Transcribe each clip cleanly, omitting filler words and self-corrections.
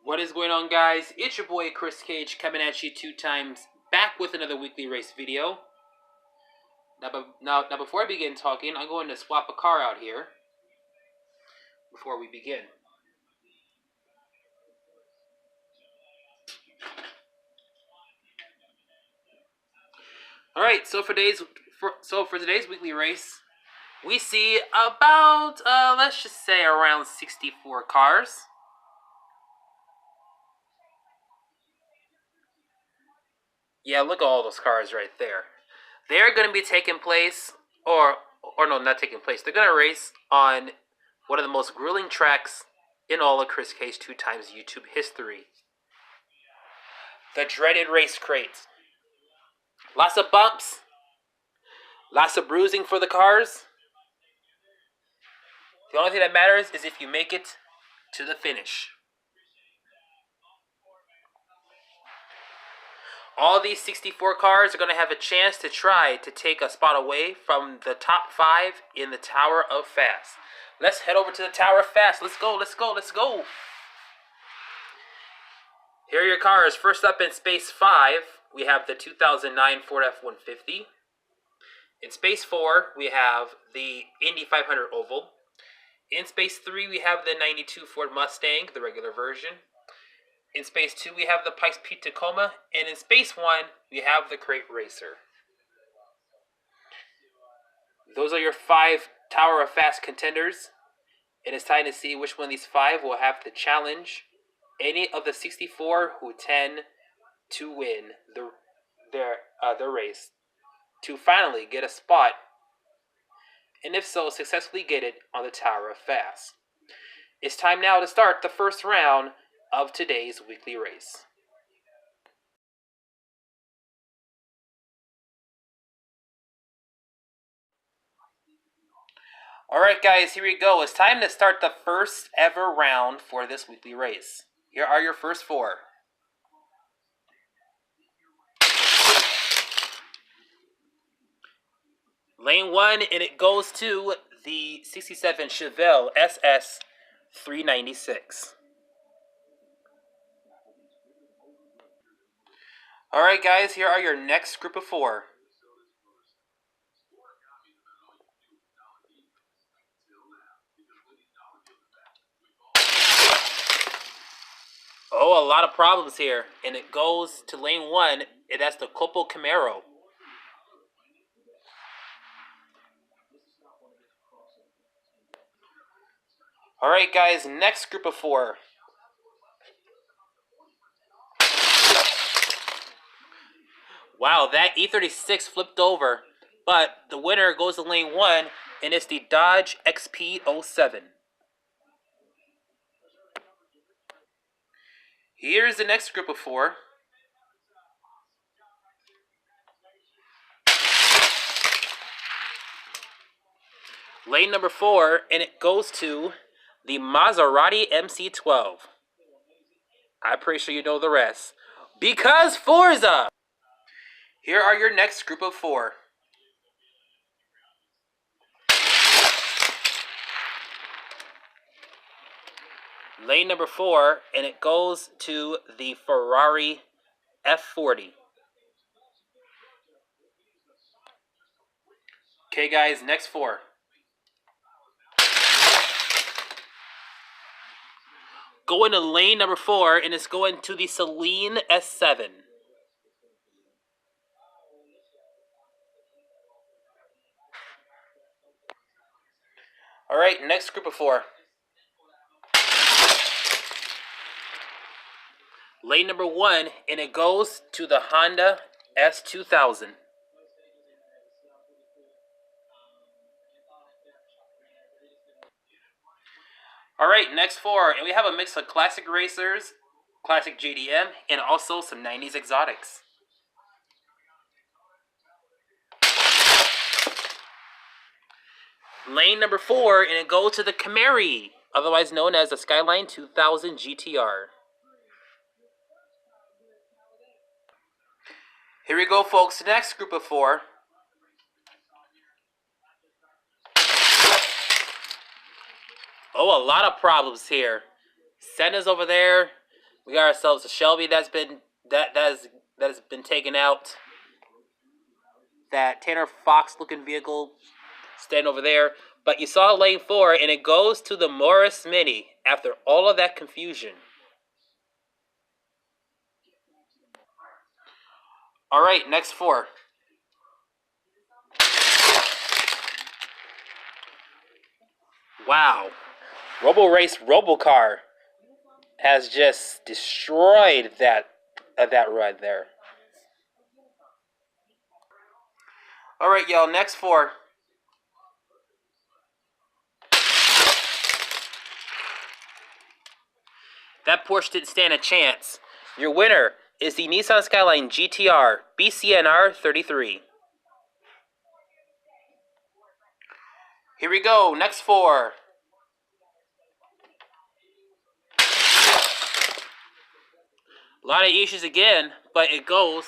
What is going on, guys? It's your boy Chris Cage coming at you 2 times, back with another weekly race video. Now, before I begin talking, I'm going to swap a car out here before we begin. All right, so for today's weekly race, we see about let's just say around 64 cars. Yeah, look at all those cars right there. They're going to be taking place, or no, not taking place. They're going to race on one of the most grueling tracks in all of Chris Cage 2 times YouTube history. The dreaded race crate. Lots of bumps. Lots of bruising for the cars. The only thing that matters is if you make it to the finish. All these 64 cars are going to have a chance to try to take a spot away from the top 5 in the Tower of Fast. Let's head over to the Tower of Fast. Let's go, let's go, let's go. Here are your cars. First up in Space 5, we have the 2009 Ford F-150. In Space 4, we have the Indy 500 Oval. In Space 3, we have the 92 Ford Mustang, the regular version. In Space 2, we have the Pikes Peak Tacoma. And in Space 1, we have the Crate Racer. Those are your 5 Tower of Fast contenders. And it's time to see which one of these 5 will have to challenge any of the 64 who tend to win the race to finally get a spot, and if so, successfully get it on the Tower of Fast. It's time now to start the first round of today's weekly race. Alright guys, here we go. It's time to start the first ever round for this weekly race. Here are your first 4. Lane 1, and it goes to the 67 Chevelle SS 396. Alright guys, here are your next group of 4. Oh, a lot of problems here. And it goes to lane 1, and that's the Copo Camaro. Alright guys, next group of 4. Wow, that E36 flipped over. But the winner goes to lane 1, and it's the Dodge XP07. Here's the next group of 4. Lane number 4, and it goes to the Maserati MC12. I'm pretty sure you know the rest. Because Forza! Here are your next group of 4. Lane number 4, and it goes to the Ferrari F40. Okay guys, next 4. Going to lane number 4, and it's going to the Saleen S7. Alright, next group of 4. Lane number 1, and it goes to the Honda S2000. Alright, next 4, and we have a mix of classic racers, classic JDM, and also some 90s exotics. Lane number 4, and it goes to the Camry, otherwise known as the Skyline 2000 GTR. Here we go, folks. Next group of 4. Oh, a lot of problems here. Senna's over there. We got ourselves a Shelby that's been that has been taken out. That Tanner Fox looking vehicle standing over there. But you saw lane 4, and it goes to the Morris Mini after all of that confusion. All right, next 4. Wow. Robo Race Robocar has just destroyed that run there. All right, y'all, next 4. That Porsche didn't stand a chance. Your winner is the Nissan Skyline GTR BCNR 33. Here we go, next 4. A lot of issues again, but it goes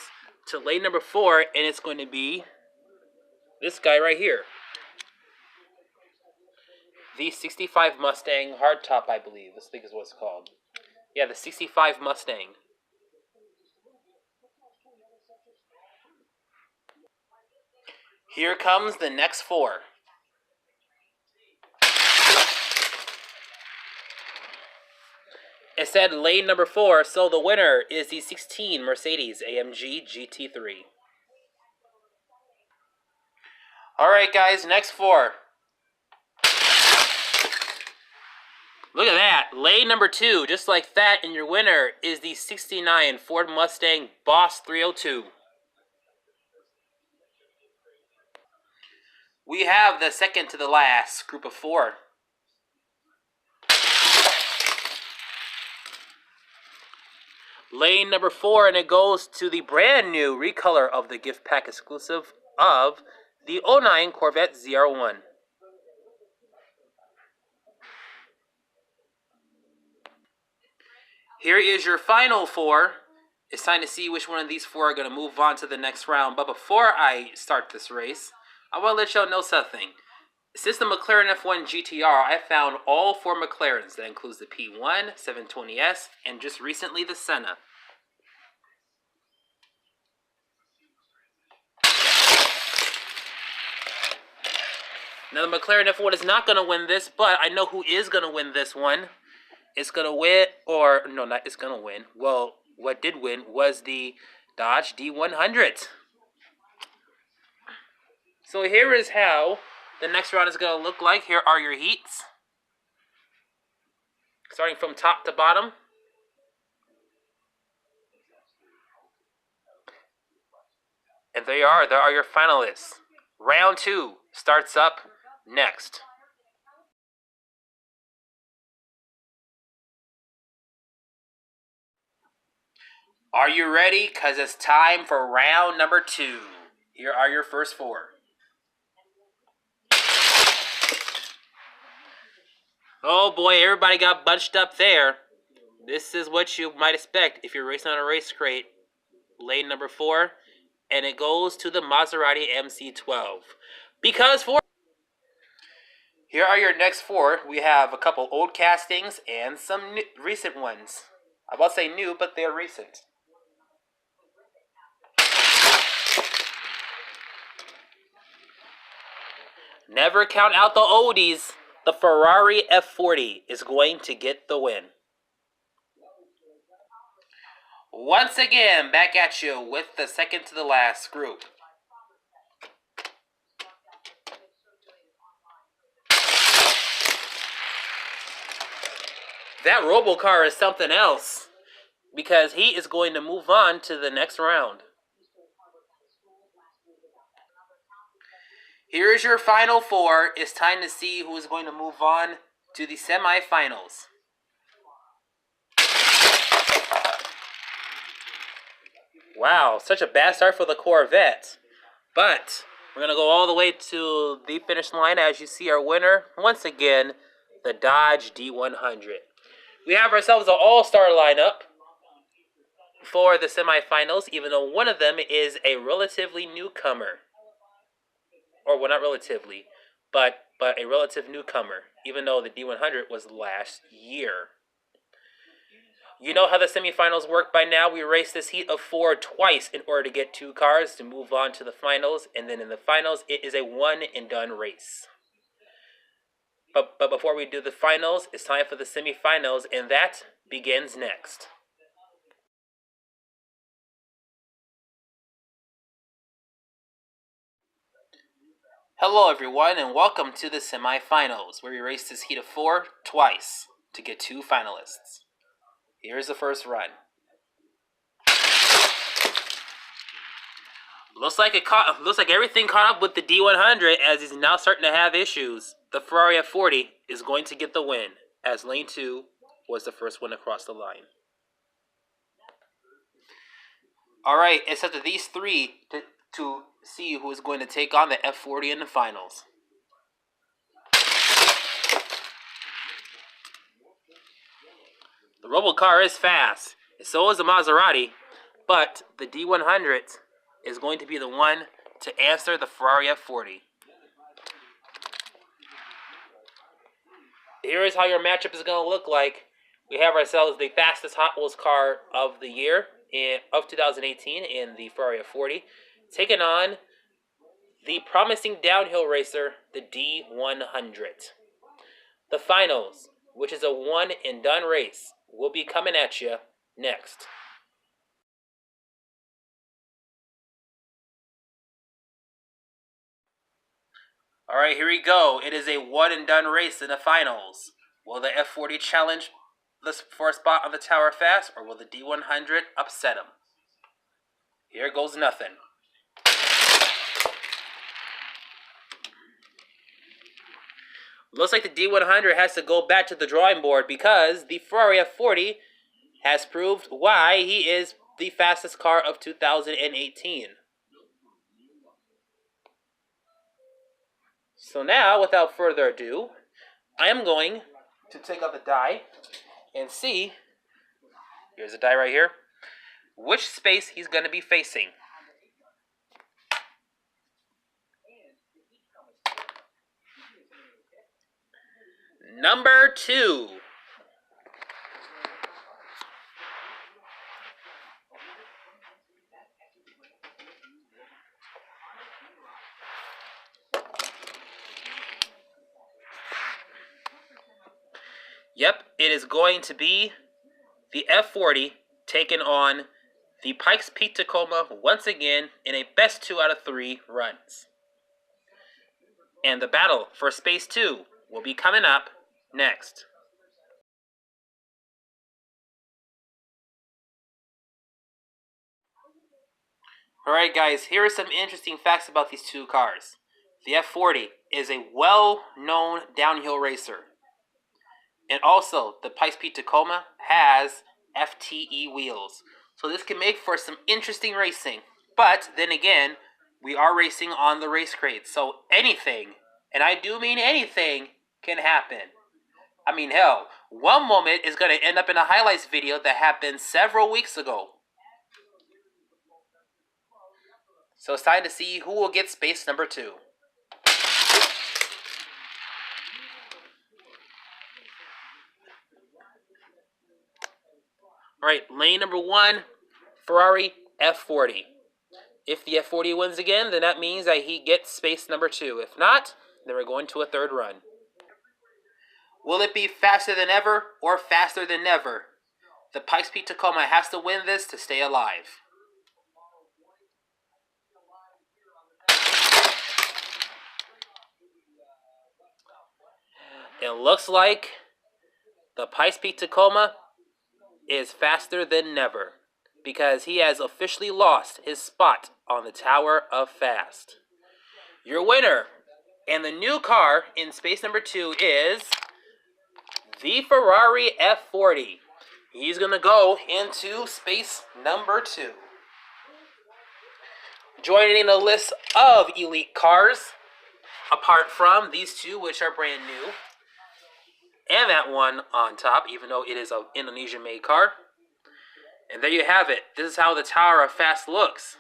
to lane number 4, and it's going to be this guy right here. The 65 Mustang hardtop, I believe. This thing is what it's called. Yeah, the 65 Mustang. Here comes the next 4. It said lane number 4, so the winner is the 16 Mercedes AMG GT3. Alright guys, next 4. Look at that, lane number 2, just like that, and your winner is the 69 Ford Mustang Boss 302. We have the second to the last group of 4. Lane number 4, and it goes to the brand new recolor of the gift pack exclusive of the 09 Corvette ZR1. Here is your final 4. It's time to see which one of these 4 are going to move on to the next round. But before I start this race, I want to let y'all know something. Since the McLaren F1 GTR, I found all 4 McLarens. That includes the P1, 720S, and just recently the Senna. Now the McLaren F1 is not going to win this, but I know who is going to win this one. It's going to win, or no, not it's going to win. Well, what did win was the Dodge D100. So here is how the next round is going to look like. Here are your heats. Starting from top to bottom. And there you are. There are your finalists. Round 2 starts up next. Are you ready? Because it's time for round number 2. Here are your first 4. Oh boy, everybody got bunched up there. This is what you might expect if you're racing on a race crate. Lane number 4, and it goes to the Maserati MC12. Because here are your next 4. We have a couple old castings and some recent ones. I'm about to say new, but they're recent. Never count out the oldies. The Ferrari F40 is going to get the win. Once again, back at you with the second to the last group. That Robocar is something else, because he is going to move on to the next round. Here is your final 4. It's time to see who is going to move on to the semifinals. Wow, such a bad start for the Corvette. But we're going to go all the way to the finish line as you see our winner. Once again, the Dodge D100. We have ourselves an all-star lineup for the semifinals, even though one of them is a relatively newcomer. Or, well, not relatively, but a relative newcomer, even though the D100 was last year. You know how the semifinals work by now. We race this heat of 4 twice in order to get 2 cars to move on to the finals. And then in the finals, it is a one and done race. But before we do the finals, it's time for the semifinals, and that begins next. Hello everyone, and welcome to the semifinals, where we race this heat of 4 twice to get 2 finalists. Here's the first run. Looks like everything caught up with the D100 as he's now starting to have issues. The Ferrari F40 is going to get the win, as lane 2 was the first one across the line. Alright, it's up to these 3 to see who is going to take on the F40 in the finals. The Robocar is fast, and so is the Maserati, but the D100 is going to be the one to answer the Ferrari F40. Here is how your matchup is going to look like. We have ourselves the fastest Hot Wheels car of the year, of 2018, in the Ferrari F40, taking on the promising downhill racer, the D100. The finals, which is a one and done race, will be coming at you next. Alright, here we go. It is a one and done race in the finals. Will the F40 challenge for a spot on the Tower Fast, or will the D100 upset him? Here goes nothing. Looks like the D100 has to go back to the drawing board because the Ferrari F40 has proved why he is the fastest car of 2018. So now, without further ado, I am going to take out the die and see, here's a die right here, which space he's going to be facing. Number 2. Yep, it is going to be the F40 taking on the Pikes Peak Tacoma once again in a best 2 out of 3 runs. And the battle for Space 2 will be coming up next. Alright guys, here are some interesting facts about these 2 cars. The F40 is a well-known downhill racer. And also, the Pikes Peak Tacoma has FTE wheels. So this can make for some interesting racing. But, then again, we are racing on the race crate. So anything, and I do mean anything, can happen. I mean, hell, one moment is going to end up in a highlights video that happened several weeks ago. So it's time to see who will get space number 2. Alright, lane number 1, Ferrari F40. If the F40 wins again, then that means that he gets space number 2. If not, then we're going to a third run. Will it be faster than ever or faster than never? The Pikes Peak Tacoma has to win this to stay alive. It looks like the Pikes Peak Tacoma is faster than never, because he has officially lost his spot on the Tower of Fast. Your winner and the new car in space number 2 is the Ferrari F40. He's going to go into space number 2. Joining the list of elite cars, apart from these 2 which are brand new, and that one on top, even though it is an Indonesian-made car. And there you have it. This is how the Tower of Fast looks.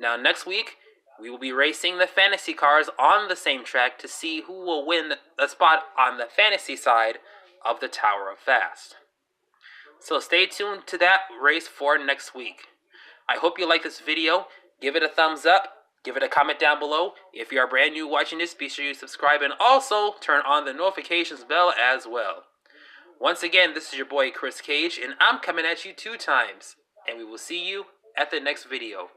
Now, next week, we will be racing the fantasy cars on the same track to see who will win the spot on the fantasy side of the Tower of Fast. So stay tuned to that race for next week. I hope you like this video. Give it a thumbs up. Give it a comment down below. If you are brand new watching this, be sure you subscribe and also turn on the notifications bell as well. Once again, this is your boy Chris Cage, and I'm coming at you 2 times. And we will see you at the next video.